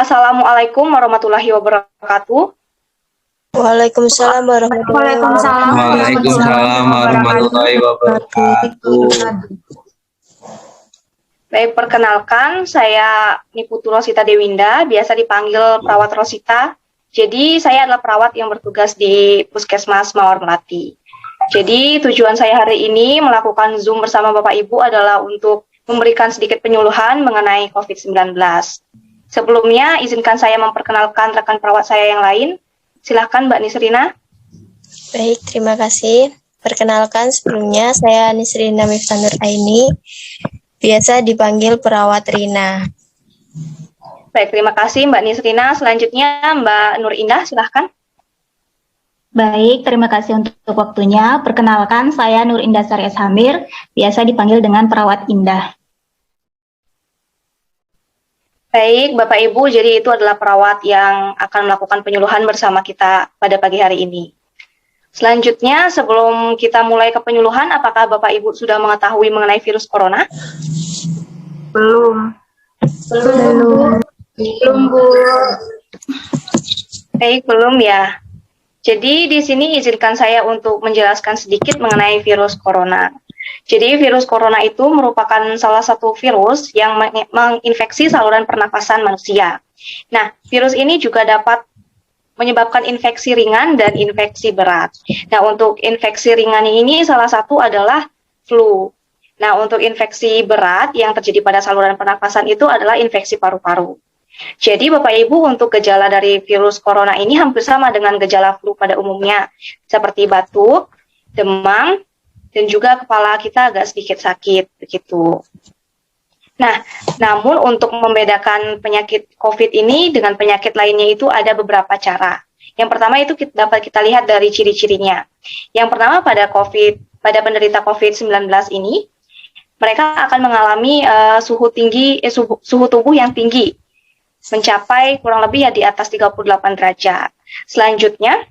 Assalamualaikum warahmatullahi wabarakatuh. Waalaikumsalam warahmatullahi wabarakatuh. Waalaikumsalam warahmatullahi wabarakatuh. Baik, perkenalkan saya Niputu Rosita Dewinda, biasa dipanggil Perawat Rosita. Jadi saya adalah perawat yang bertugas di Puskesmas Mawar Melati. Jadi tujuan saya hari ini melakukan Zoom bersama Bapak Ibu adalah untuk memberikan sedikit penyuluhan mengenai COVID-19. Sebelumnya izinkan saya memperkenalkan rekan perawat saya yang lain. Silahkan Mbak Nisrina. Baik, terima kasih. Perkenalkan sebelumnya saya Nisrina Miftanur Aini, biasa dipanggil Perawat Rina. Baik, terima kasih Mbak Nisrina. Selanjutnya Mbak Nur Indah, silahkan. Baik, terima kasih untuk waktunya. Perkenalkan, saya Nur Indah Sari Hamir, biasa dipanggil dengan Perawat Indah. Baik, Bapak Ibu, jadi itu adalah perawat yang akan melakukan penyuluhan bersama kita pada pagi hari ini. Selanjutnya, sebelum kita mulai ke penyuluhan, apakah Bapak Ibu sudah mengetahui mengenai virus corona? Belum, Bu. Baik, belum ya. Jadi di sini izinkan saya untuk menjelaskan sedikit mengenai virus corona. Jadi virus corona itu merupakan salah satu virus yang menginfeksi saluran pernafasan manusia. Nah, virus ini juga dapat menyebabkan infeksi ringan dan infeksi berat. Nah, untuk infeksi ringan ini salah satu adalah flu. Nah, untuk infeksi berat yang terjadi pada saluran pernafasan itu adalah infeksi paru-paru. Jadi Bapak Ibu, untuk gejala dari virus corona ini hampir sama dengan gejala flu pada umumnya, seperti batuk, demam, dan juga kepala kita agak sedikit sakit, begitu. Nah, namun untuk membedakan penyakit COVID ini dengan penyakit lainnya itu ada beberapa cara. Yang pertama itu dapat kita lihat dari ciri-cirinya. Yang pertama pada penderita COVID-19 ini, mereka akan mengalami suhu tubuh yang tinggi, mencapai kurang lebih di atas 38 derajat. Selanjutnya,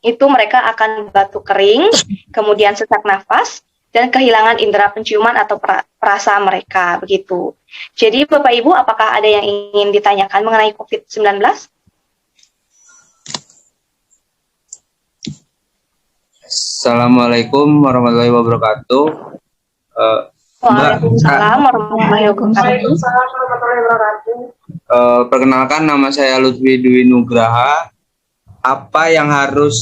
itu mereka akan batuk kering, kemudian sesak nafas, dan kehilangan indera penciuman atau perasa mereka, begitu. Jadi Bapak Ibu, apakah ada yang ingin ditanyakan mengenai COVID-19? Assalamualaikum warahmatullahi wabarakatuh. Waalaikumsalam warahmatullahi wabarakatuh. Perkenalkan, nama saya Lutfi Dwi Nugraha. Apa yang harus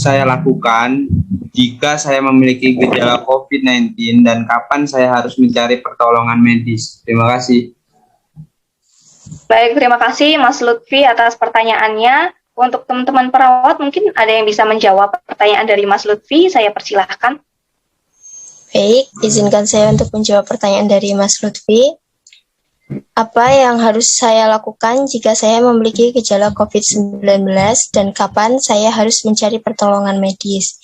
saya lakukan jika saya memiliki gejala COVID-19 dan kapan saya harus mencari pertolongan medis? Terima kasih. Baik, terima kasih Mas Lutfi atas pertanyaannya. Untuk teman-teman perawat, mungkin ada yang bisa menjawab pertanyaan dari Mas Lutfi, saya persilahkan. Baik, izinkan saya untuk menjawab pertanyaan dari Mas Lutfi. Apa yang harus saya lakukan jika saya memiliki gejala COVID-19 dan kapan saya harus mencari pertolongan medis?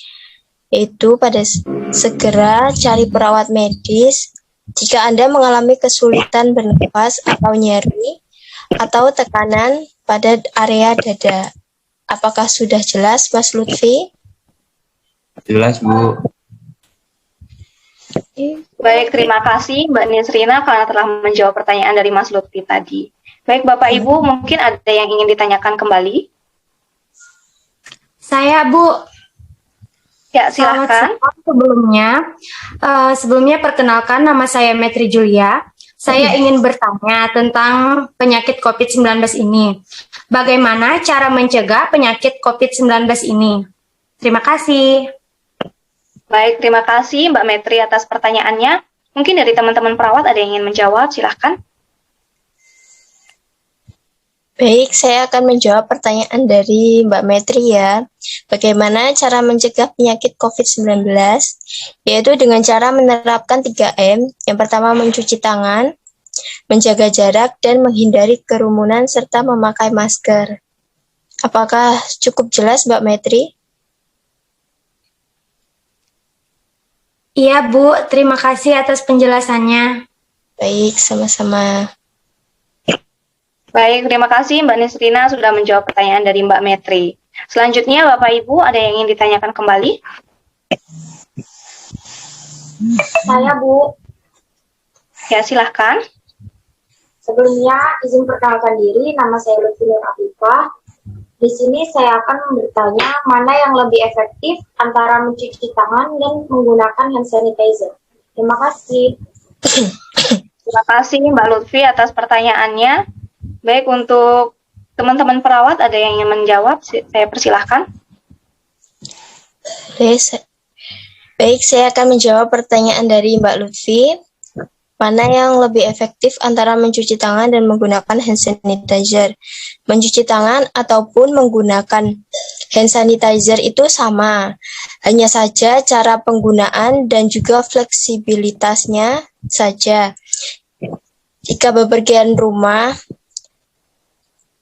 Yaitu pada segera cari perawat medis jika Anda mengalami kesulitan bernafas atau nyeri atau tekanan pada area dada. Apakah sudah jelas, Mas Lutfi? Jelas, Bu. Baik, terima kasih Mbak Nisrina karena telah menjawab pertanyaan dari Mas Lutfi tadi. Baik, Bapak Ibu, mungkin ada yang ingin ditanyakan kembali? Saya, Bu. Ya, silakan. Sebelumnya perkenalkan, nama saya Metri Julia. Saya ingin bertanya tentang penyakit COVID-19 ini. Bagaimana cara mencegah penyakit COVID-19 ini? Terima kasih. Baik, terima kasih Mbak Metri atas pertanyaannya. Mungkin dari teman-teman perawat ada yang ingin menjawab, silahkan. Baik, saya akan menjawab pertanyaan dari Mbak Metri ya. Bagaimana cara mencegah penyakit COVID-19? Yaitu dengan cara menerapkan 3M. Yang pertama mencuci tangan, menjaga jarak, dan menghindari kerumunan serta memakai masker. Apakah cukup jelas Mbak Metri? Iya, Bu. Terima kasih atas penjelasannya. Baik, sama-sama. Baik, terima kasih Mbak Nisrina sudah menjawab pertanyaan dari Mbak Metri. Selanjutnya, Bapak Ibu, ada yang ingin ditanyakan kembali? Saya, Bu. Ya, silahkan. Sebelumnya, izin perkenalkan diri, nama saya Lutfi Nur Afifah. Di sini saya akan bertanya mana yang lebih efektif antara mencuci tangan dan menggunakan hand sanitizer. Terima kasih. Terima kasih Mbak Lutfi atas pertanyaannya. Baik, untuk teman-teman perawat ada yang ingin menjawab, saya persilahkan. Baik, saya akan menjawab pertanyaan dari Mbak Lutfi. Mana yang lebih efektif antara mencuci tangan dan menggunakan hand sanitizer? Mencuci tangan ataupun menggunakan hand sanitizer itu sama. Hanya saja cara penggunaan dan juga fleksibilitasnya saja. Jika bepergian rumah,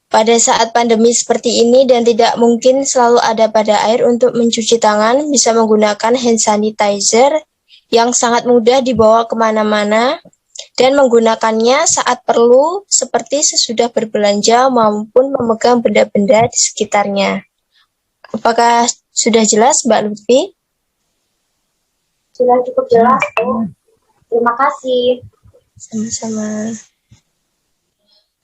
pada saat pandemi seperti ini dan tidak mungkin selalu ada pada air untuk mencuci tangan, bisa menggunakan hand sanitizer yang sangat mudah dibawa kemana-mana dan menggunakannya saat perlu seperti sesudah berbelanja maupun memegang benda-benda di sekitarnya. Apakah sudah jelas Mbak Lutfi? Sudah cukup jelas, Bu. Terima kasih. Sama-sama.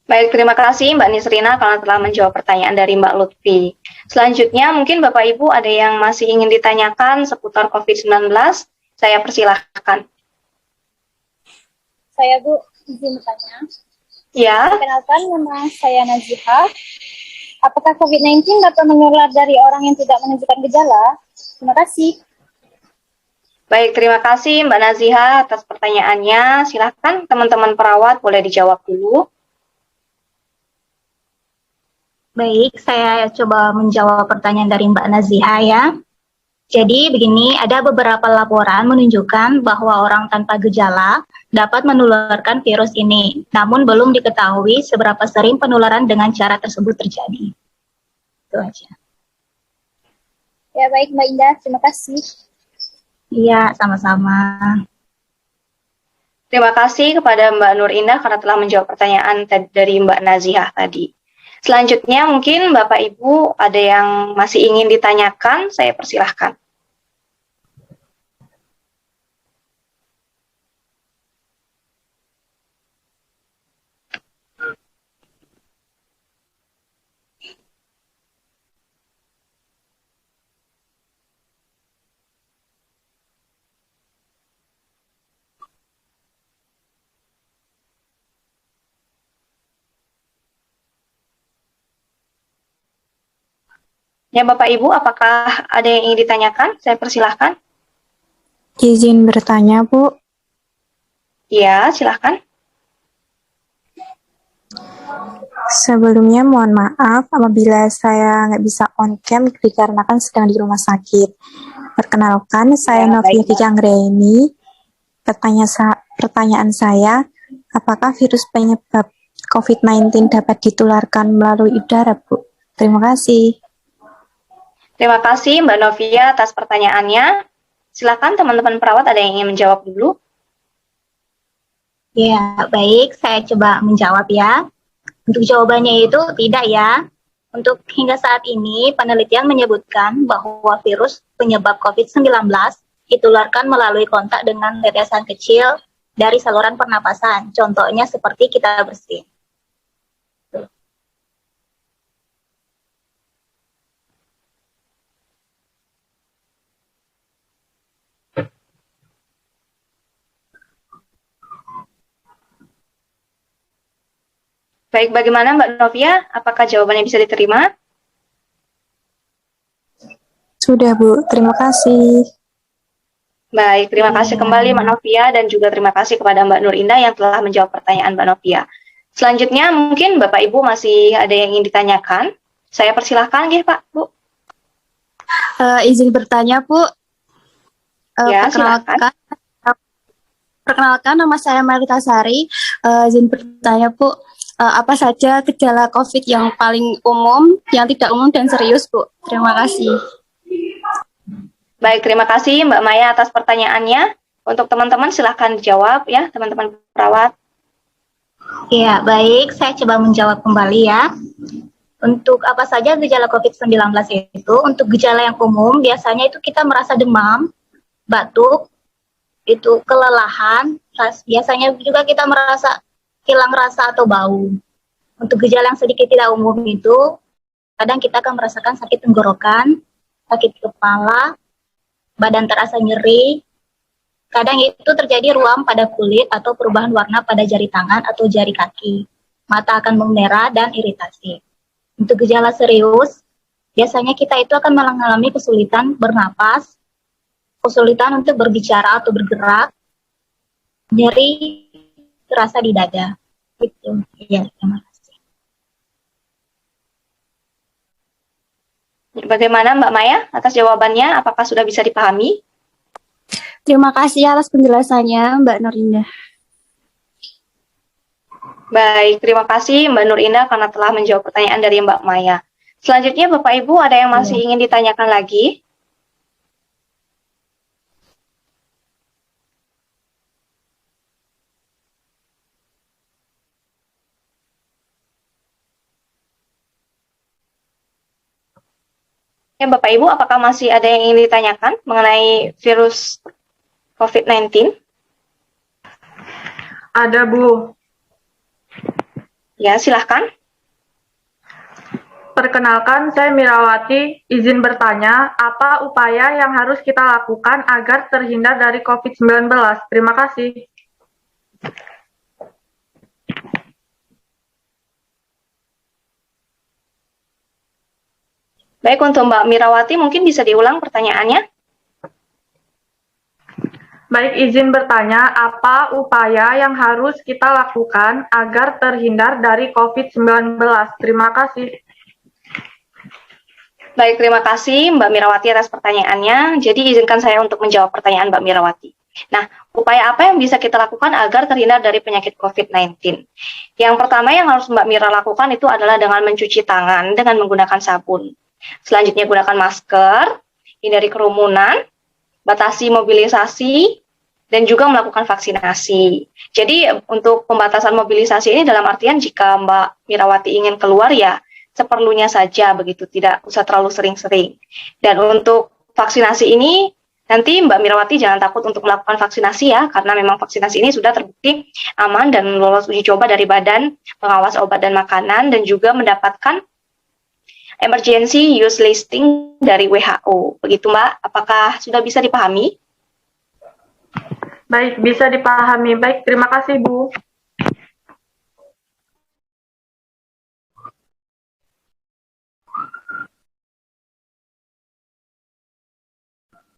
Baik, terima kasih Mbak Nisrina karena telah menjawab pertanyaan dari Mbak Lutfi. Selanjutnya, mungkin Bapak Ibu ada yang masih ingin ditanyakan seputar COVID-19. Saya persilahkan. Saya Bu, izin bertanya. Ya, Perkenalkan, nama saya Naziha. Apakah COVID-19 dapat menular dari orang yang tidak menunjukkan gejala? Terima kasih. baik, terima kasih Mbak Naziha atas pertanyaannya. Silahkan teman-teman perawat boleh dijawab dulu. Baik, saya coba menjawab pertanyaan dari Mbak Naziha ya. Jadi begini, ada beberapa laporan menunjukkan bahwa orang tanpa gejala dapat menularkan virus ini, namun belum diketahui seberapa sering penularan dengan cara tersebut terjadi. Itu aja. Ya baik Mbak Indah, terima kasih. Iya, sama-sama. Terima kasih kepada Mbak Nur Indah karena telah menjawab pertanyaan dari Mbak Naziha tadi. Selanjutnya mungkin Bapak Ibu ada yang masih ingin ditanyakan, saya persilahkan. Ya Bapak Ibu, apakah ada yang ingin ditanyakan? Saya persilahkan. Izin bertanya, Bu. Ya, silahkan. Sebelumnya mohon maaf apabila saya nggak bisa on cam dikarenakan sedang di rumah sakit. Perkenalkan, saya Ya, Novia baik, Diki Anggraini. Pertanyaan saya, apakah virus penyebab COVID-19 dapat ditularkan melalui udara, Bu? Terima kasih. Terima kasih Mbak Novia atas pertanyaannya. Silakan teman-teman perawat ada yang ingin menjawab dulu. Ya, baik, saya coba menjawab ya. Untuk jawabannya itu tidak ya. Untuk hingga saat ini, penelitian menyebutkan bahwa virus penyebab COVID-19 ditularkan melalui kontak dengan tetesan kecil dari saluran pernapasan. Contohnya seperti kita bersin. Baik, bagaimana Mbak Novia? Apakah jawabannya bisa diterima? Sudah, Bu. Terima kasih. Baik, terima kasih kembali Mbak Novia dan juga terima kasih kepada Mbak Nur Indah yang telah menjawab pertanyaan Mbak Novia. Selanjutnya mungkin Bapak Ibu masih ada yang ingin ditanyakan. Saya persilahkan ya Pak, Bu. Izin bertanya, Bu. Ya, silakan. Perkenalkan, nama saya Marita Sari. Izin bertanya, Bu, apa saja gejala COVID yang paling umum, yang tidak umum dan serius, Bu? Terima kasih. Baik, terima kasih Mbak Maya atas pertanyaannya. Untuk teman-teman silahkan dijawab ya, teman-teman perawat. Ya, baik, saya coba menjawab kembali ya. Untuk apa saja gejala COVID-19 itu, untuk gejala yang umum, biasanya itu kita merasa demam, batuk, itu kelelahan, biasanya juga kita merasa hilang rasa atau bau. Untuk gejala yang sedikit tidak umum itu, kadang kita akan merasakan sakit tenggorokan, sakit kepala, badan terasa nyeri. Kadang itu terjadi ruam pada kulit atau perubahan warna pada jari tangan atau jari kaki. Mata akan memerah dan iritasi. Untuk gejala serius, biasanya kita itu akan mengalami kesulitan bernapas, kesulitan untuk berbicara atau bergerak, nyeri terasa di dada. Gitu. Iya, terima kasih. Bagaimana Mbak Maya atas jawabannya? Apakah sudah bisa dipahami? Terima kasih atas penjelasannya, Mbak Nurindah. Baik, terima kasih Mbak Nur Indah karena telah menjawab pertanyaan dari Mbak Maya. Selanjutnya Bapak Ibu ada yang masih ingin ditanyakan lagi? Ya Bapak Ibu, apakah masih ada yang ingin ditanyakan mengenai virus COVID-19? Ada, Bu. Ya, silahkan. Perkenalkan, saya Mirawati. Izin bertanya, apa upaya yang harus kita lakukan agar terhindar dari COVID-19? Terima kasih. Baik, untuk Mbak Mirawati mungkin bisa diulang pertanyaannya. Baik, izin bertanya, apa upaya yang harus kita lakukan agar terhindar dari COVID-19? Terima kasih. Baik, terima kasih Mbak Mirawati atas pertanyaannya. Jadi izinkan saya untuk menjawab pertanyaan Mbak Mirawati. Nah, upaya apa yang bisa kita lakukan agar terhindar dari penyakit COVID-19? Yang pertama yang harus Mbak Mira lakukan itu adalah dengan mencuci tangan dengan menggunakan sabun. Selanjutnya gunakan masker, hindari kerumunan, batasi mobilisasi, dan juga melakukan vaksinasi. Jadi untuk pembatasan mobilisasi ini dalam artian jika Mbak Mirawati ingin keluar ya seperlunya saja begitu, tidak usah terlalu sering-sering. Dan untuk vaksinasi ini nanti Mbak Mirawati jangan takut untuk melakukan vaksinasi ya, karena memang vaksinasi ini sudah terbukti aman dan lolos uji coba dari Badan Pengawas Obat dan Makanan dan juga mendapatkan emergency use listing dari WHO. Begitu Mbak, apakah sudah bisa dipahami? Baik, bisa dipahami. Baik, terima kasih Bu.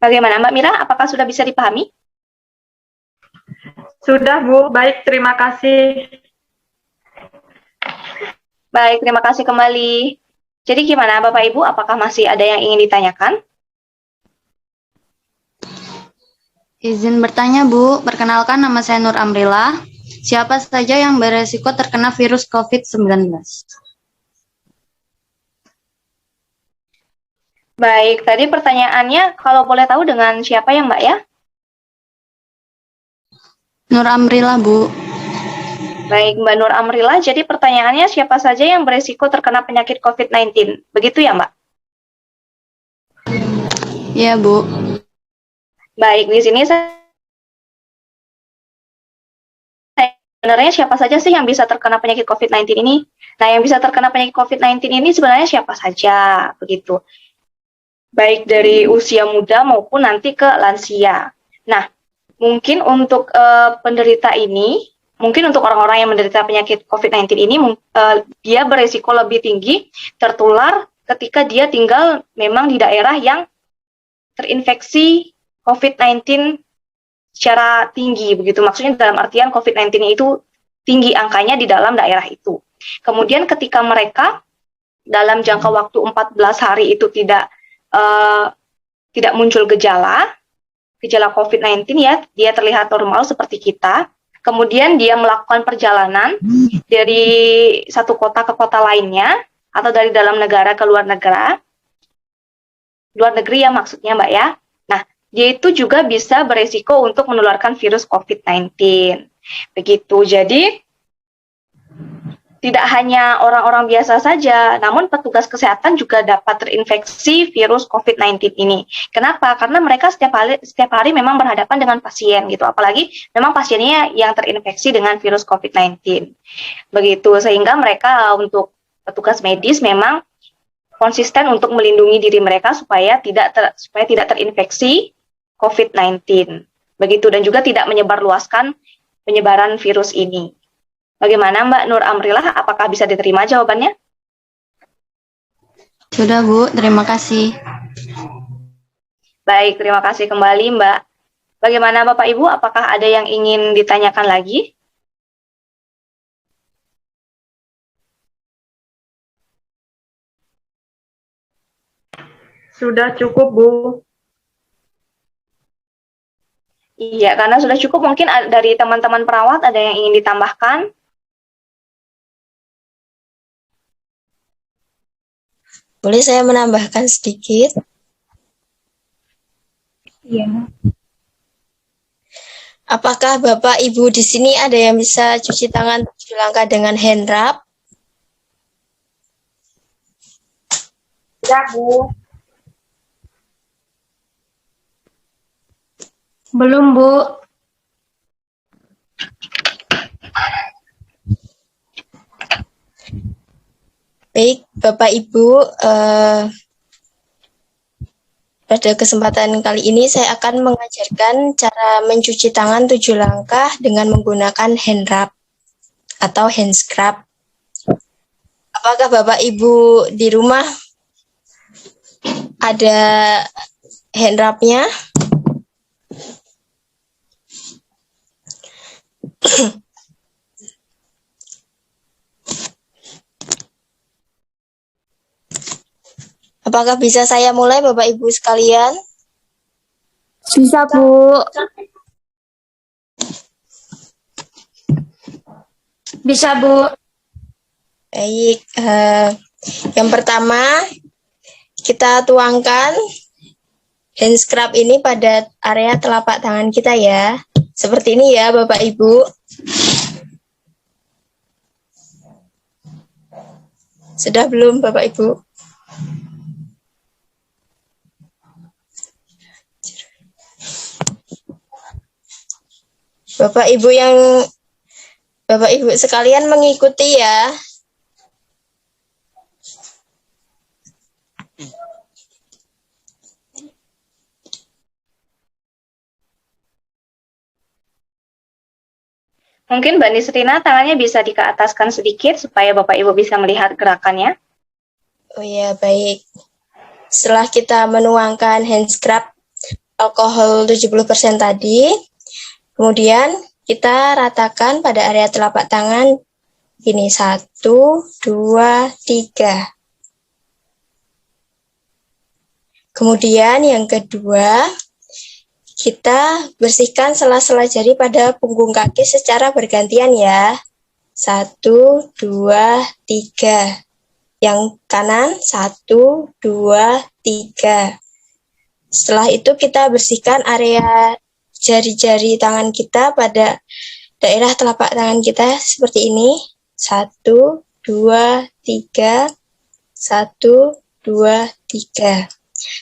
Bagaimana Mbak Mira, apakah sudah bisa dipahami? Sudah Bu, baik, terima kasih. Baik, terima kasih kembali. Jadi gimana Bapak Ibu, apakah masih ada yang ingin ditanyakan? Izin bertanya Bu, perkenalkan nama saya Nur Amrila. Siapa saja yang beresiko terkena virus COVID-19? Baik, tadi pertanyaannya kalau boleh tahu dengan siapa ya Mbak ya? Nur Amrila Bu. Baik, Mbak Nur Amrila, jadi pertanyaannya siapa saja yang beresiko terkena penyakit COVID-19? Begitu ya Mbak? Iya Bu. Baik, di sini sebenarnya siapa saja sih yang bisa terkena penyakit COVID-19 ini? Nah, yang bisa terkena penyakit COVID-19 ini sebenarnya siapa saja, begitu. Baik dari usia muda maupun nanti ke lansia. Nah, mungkin untuk penderita ini, mungkin untuk orang-orang yang menderita penyakit COVID-19 ini, dia beresiko lebih tinggi tertular ketika dia tinggal memang di daerah yang terinfeksi COVID-19 secara tinggi, begitu. Maksudnya dalam artian COVID-19 itu tinggi angkanya di dalam daerah itu. Kemudian ketika mereka dalam jangka waktu 14 hari itu tidak muncul gejala COVID-19 ya, dia terlihat normal seperti kita. Kemudian dia melakukan perjalanan dari satu kota ke kota lainnya, atau dari dalam negara ke luar negeri ya maksudnya Mbak ya. Nah, dia itu juga bisa beresiko untuk menularkan virus COVID-19. Begitu, jadi tidak hanya orang-orang biasa saja, namun petugas kesehatan juga dapat terinfeksi virus COVID-19 ini. Kenapa? Karena mereka setiap hari memang berhadapan dengan pasien gitu, apalagi memang pasiennya yang terinfeksi dengan virus COVID-19. Begitu, sehingga mereka untuk petugas medis memang konsisten untuk melindungi diri mereka supaya tidak terinfeksi COVID-19. Begitu, dan juga tidak menyebarluaskan penyebaran virus ini. Bagaimana Mbak Nur Amrilah, apakah bisa diterima jawabannya? Sudah, Bu. Terima kasih. Baik, terima kasih kembali Mbak. Bagaimana Bapak Ibu, apakah ada yang ingin ditanyakan lagi? Sudah cukup, Bu. Iya, karena sudah cukup, mungkin dari teman-teman perawat ada yang ingin ditambahkan? Boleh saya menambahkan sedikit? Iya. Apakah Bapak Ibu di sini ada yang bisa cuci tangan 7 langkah dengan hand rub? Tidak, Bu. Belum, Bu. Baik, Bapak Ibu, pada kesempatan kali ini saya akan mengajarkan cara mencuci tangan 7 langkah dengan menggunakan hand rub atau hand scrub. Apakah Bapak Ibu di rumah ada hand rub-nya? Apakah bisa saya mulai, Bapak Ibu sekalian? Bisa, Bu. Bisa, Bu. Baik, yang pertama kita tuangkan hand scrub ini pada area telapak tangan kita ya. Seperti ini ya, Bapak Ibu. Sudah belum, Bapak Ibu? Bapak Ibu sekalian mengikuti ya. Mungkin Mbak Nisrina tangannya bisa dikeataskan sedikit supaya Bapak Ibu bisa melihat gerakannya. Oh ya, baik. Setelah kita menuangkan hand scrub alkohol 70% tadi, kemudian kita ratakan pada area telapak tangan ini 1, 2, 3. Kemudian yang kedua, kita bersihkan sela-sela jari pada punggung kaki secara bergantian ya. 1, 2, 3. Yang kanan 1, 2, 3. Setelah itu kita bersihkan area jari-jari tangan kita pada daerah telapak tangan kita seperti ini. 1, 2, 3. 1, 2, 3.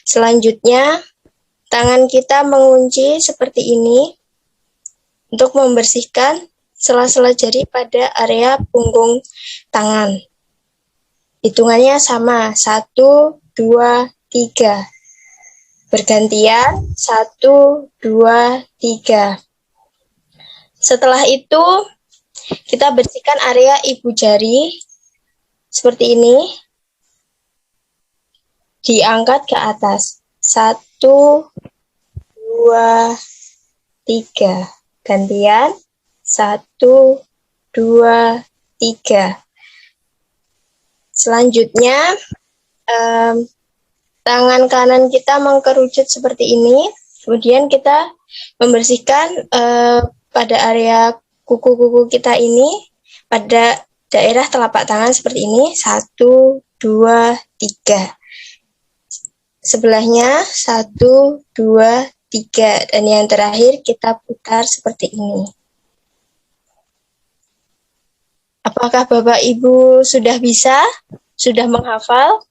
Selanjutnya, tangan kita mengunci seperti ini untuk membersihkan sela-sela jari pada area punggung tangan. Hitungannya sama, 1, 2, 3. Bergantian, 1, 2, 3. Setelah itu, kita bersihkan area ibu jari seperti ini. Diangkat ke atas. 1, 2, 3. Gantian. 1, 2, 3. Selanjutnya, tangan kanan kita mengkerucut seperti ini. Kemudian kita membersihkan pada area kuku-kuku kita ini pada daerah telapak tangan seperti ini. 1, 2, 3. Sebelahnya 1, 2, 3. Dan yang terakhir kita putar seperti ini. Apakah Bapak Ibu sudah bisa? Sudah menghafal?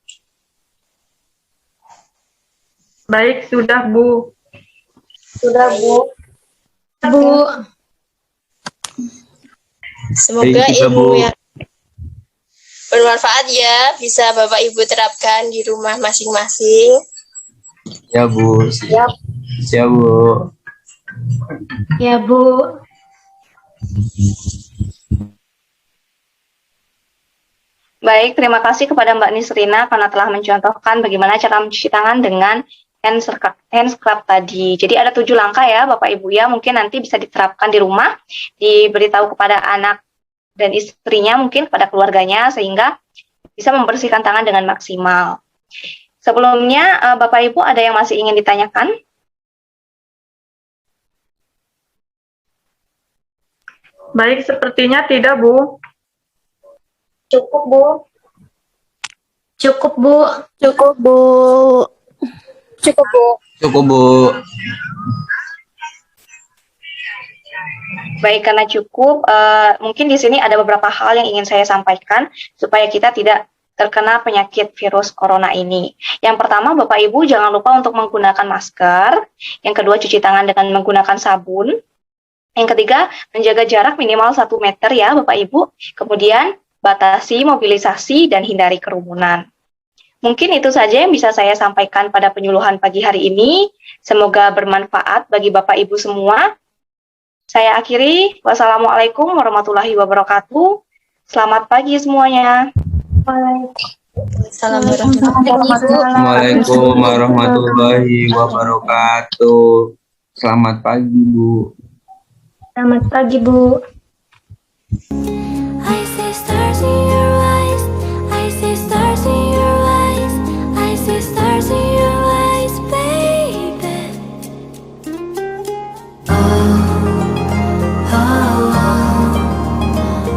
Baik, sudah Bu. Sudah, Bu. Bu. Semoga Baik juga, ilmu Bu. yang bermanfaat ya, bisa Bapak Ibu terapkan di rumah masing-masing. Ya Bu. Siap. Siap Bu. Ya, Bu. Baik, terima kasih kepada Mbak Nisrina karena telah mencontohkan bagaimana cara mencuci tangan dengan hand scrub tadi. Jadi ada 7 langkah ya Bapak Ibu ya, mungkin nanti bisa diterapkan di rumah, diberitahu kepada anak dan istrinya, mungkin kepada keluarganya, sehingga bisa membersihkan tangan dengan maksimal. Sebelumnya, Bapak Ibu ada yang masih ingin ditanyakan? Baik, sepertinya tidak, Bu. Cukup, Bu. Cukup, Bu. Cukup, Bu. Cukup, Bu. Cukup Bu. Baik, karena cukup, mungkin di sini ada beberapa hal yang ingin saya sampaikan supaya kita tidak terkena penyakit virus corona ini. Yang pertama, Bapak Ibu jangan lupa untuk menggunakan masker. Yang kedua, cuci tangan dengan menggunakan sabun. Yang ketiga, menjaga jarak minimal 1 meter ya Bapak Ibu. Kemudian, batasi mobilisasi dan hindari kerumunan. Mungkin itu saja yang bisa saya sampaikan pada penyuluhan pagi hari ini. Semoga bermanfaat bagi Bapak Ibu semua. Saya akhiri. Wassalamualaikum warahmatullahi wabarakatuh. Selamat pagi semuanya. Assalamualaikum warahmatullahi wabarakatuh. Selamat pagi Bu. Selamat pagi, Bu.